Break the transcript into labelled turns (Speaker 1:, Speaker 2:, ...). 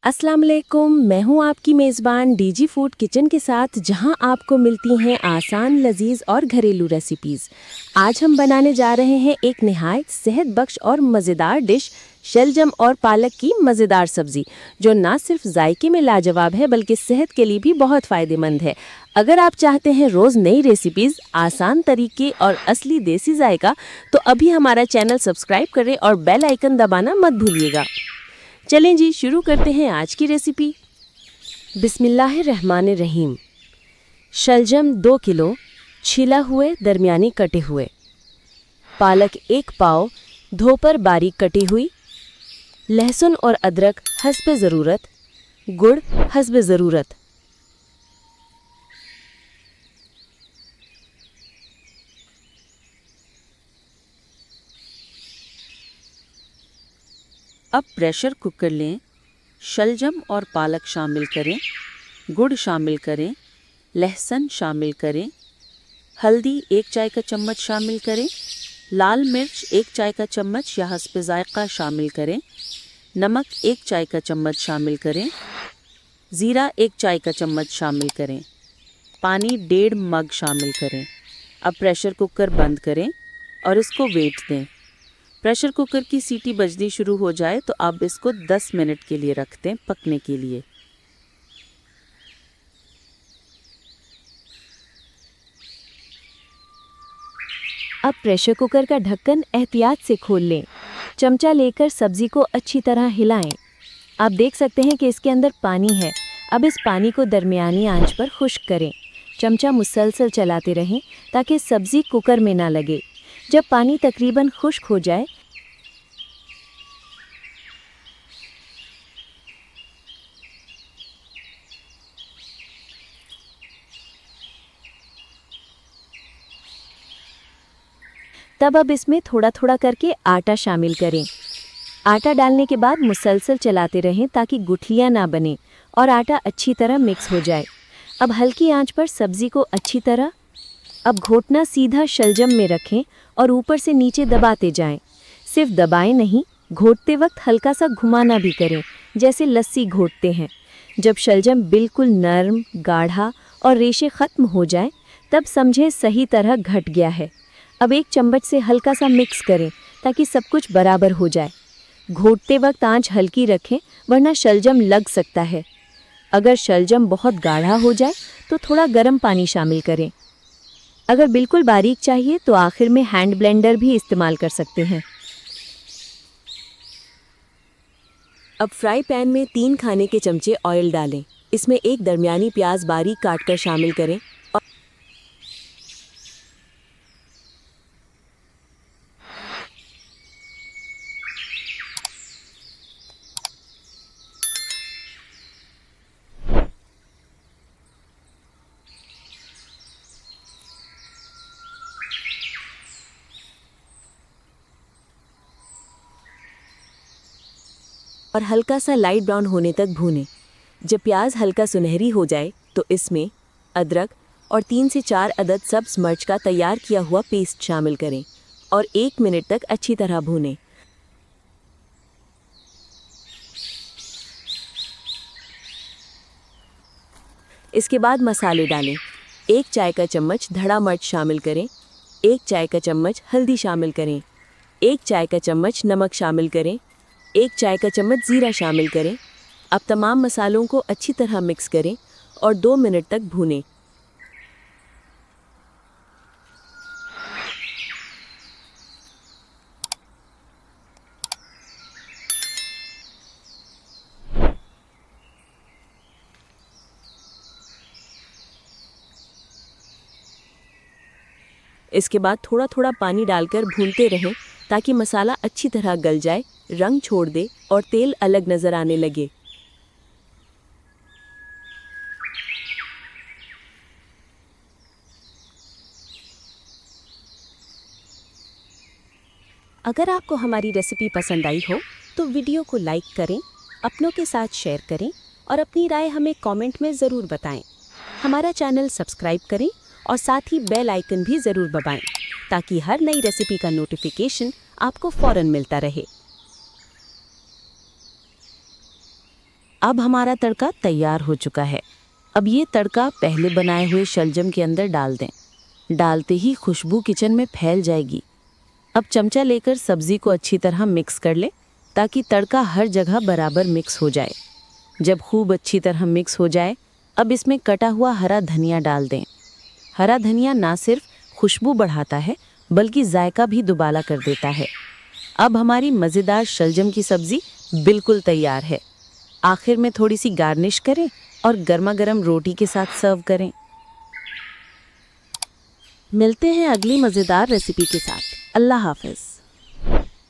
Speaker 1: अस्सलाम वालेकुम, मैं हूं आपकी मेज़बान डीजी फूड किचन के साथ, जहां आपको मिलती हैं आसान, लजीज और घरेलू रेसिपीज़। आज हम बनाने जा रहे हैं एक निहायत सेहत बख्श और मज़ेदार डिश, शलजम और पालक की मज़ेदार सब्ज़ी, जो ना सिर्फ जायके में लाजवाब है बल्कि सेहत के लिए भी बहुत फ़ायदेमंद है। अगर आप चाहते हैं रोज़ नई रेसिपीज़, आसान तरीके और असली देसी जायका, तो अभी हमारा चैनल सब्सक्राइब करें और बेल आइकन दबाना मत भूलिएगा। चलें जी, शुरू करते हैं आज की रेसिपी। बिस्मिल्लाहिर्रहमानिर्रहीम। शलजम 2 किलो, छिला हुए दरमियानी कटे हुए। पालक 1 पाव, धोकर बारीक कटी हुई। लहसुन और अदरक हस्बे ज़रूरत। गुड़ हस्बे ज़रूरत। अब प्रेशर कुकर लें, शलजम और पालक शामिल करें, गुड़ शामिल करें, लहसुन शामिल करें, हल्दी 1 चाय का चम्मच शामिल करें, लाल मिर्च 1 चाय का चम्मच या हस्बे ज़ायक़ा शामिल करें, नमक 1 चाय का चम्मच शामिल करें, ज़ीरा 1 चाय का चम्मच शामिल करें, पानी 1.5 मग शामिल करें। अब प्रेशर कुकर बंद करें और इसको वेट दें। प्रेशर कुकर की सीटी बजनी शुरू हो जाए तो अब इसको 10 मिनट के लिए रख दें पकने के लिए। अब प्रेशर कुकर का ढक्कन एहतियात से खोल लें। चमचा लेकर सब्ज़ी को अच्छी तरह हिलाएं। आप देख सकते हैं कि इसके अंदर पानी है। अब इस पानी को दरमियानी आंच पर खुश्क करें। चमचा मुसलसल चलाते रहें ताकि सब्ज़ी कुकर में ना लगे। जब पानी तकरीबन खुश्क हो जाए, तब अब इसमें थोड़ा थोड़ा करके आटा शामिल करें। आटा डालने के बाद मुसलसल चलाते रहें ताकि गुठलियाँ ना बने और आटा अच्छी तरह मिक्स हो जाए। अब हल्की आंच पर सब्ज़ी को अच्छी तरह, अब घोटना सीधा शलजम में रखें और ऊपर से नीचे दबाते जाएं। सिर्फ दबाएं नहीं, घोटते वक्त हल्का सा घुमाना भी करें, जैसे लस्सी घोटते हैं। जब शलजम बिल्कुल नरम, गाढ़ा और रेशे ख़त्म हो जाए, तब समझें सही तरह घट गया है। अब एक चम्मच से हल्का सा मिक्स करें ताकि सब कुछ बराबर हो जाए। घोटते वक्त आंच हल्की रखें, वरना शलजम लग सकता है। अगर शलजम बहुत गाढ़ा हो जाए तो थोड़ा गर्म पानी शामिल करें। अगर बिल्कुल बारीक चाहिए तो आखिर में हैंड ब्लेंडर भी इस्तेमाल कर सकते हैं। अब फ्राई पैन में 3 खाने के चमचे ऑयल डालें। इसमें एक दरमियानी प्याज बारीक काटकर शामिल करें और हल्का सा लाइट ब्राउन होने तक भूनें। जब प्याज हल्का सुनहरी हो जाए तो इसमें अदरक और 3 से 4 अदद सब्ज़ मिर्च का तैयार किया हुआ पेस्ट शामिल करें और 1 मिनट तक अच्छी तरह भूनें। इसके बाद मसाले डालें। 1 चाय का चम्मच धड़ा मिर्च शामिल करें, 1 चाय का चम्मच हल्दी शामिल करें, 1 चाय का चम्मच नमक शामिल करें, 1 चाय का चम्मच ज़ीरा शामिल करें। अब तमाम मसालों को अच्छी तरह मिक्स करें और 2 मिनट तक भूनें। इसके बाद थोड़ा थोड़ा पानी डालकर भूनते रहें ताकि मसाला अच्छी तरह गल जाए, रंग छोड़ दे और तेल अलग नज़र आने लगे। अगर आपको हमारी रेसिपी पसंद आई हो तो वीडियो को लाइक करें, अपनों के साथ शेयर करें और अपनी राय हमें कमेंट में ज़रूर बताएं। हमारा चैनल सब्सक्राइब करें और साथ ही बेल आइकन भी ज़रूर दबाएं ताकि हर नई रेसिपी का नोटिफिकेशन आपको फ़ौरन मिलता रहे।
Speaker 2: अब हमारा तड़का तैयार हो चुका है। अब ये तड़का पहले बनाए हुए शलजम के अंदर डाल दें। डालते ही खुशबू किचन में फैल जाएगी। अब चमचा लेकर सब्जी को अच्छी तरह मिक्स कर लें ताकि तड़का हर जगह बराबर मिक्स हो जाए। जब खूब अच्छी तरह मिक्स हो जाए, अब इसमें कटा हुआ हरा धनिया डाल दें। हरा धनिया ना सिर्फ खुशबू बढ़ाता है बल्कि जायका भी दुबाला कर देता है। अब हमारी मज़ेदार शलजम की सब्ज़ी बिल्कुल तैयार है। आखिर में थोड़ी सी गार्निश करें और गर्मा गर्म रोटी के साथ सर्व करें।
Speaker 3: मिलते हैं अगली मज़ेदार रेसिपी के साथ। अल्लाह हाफ़िज़।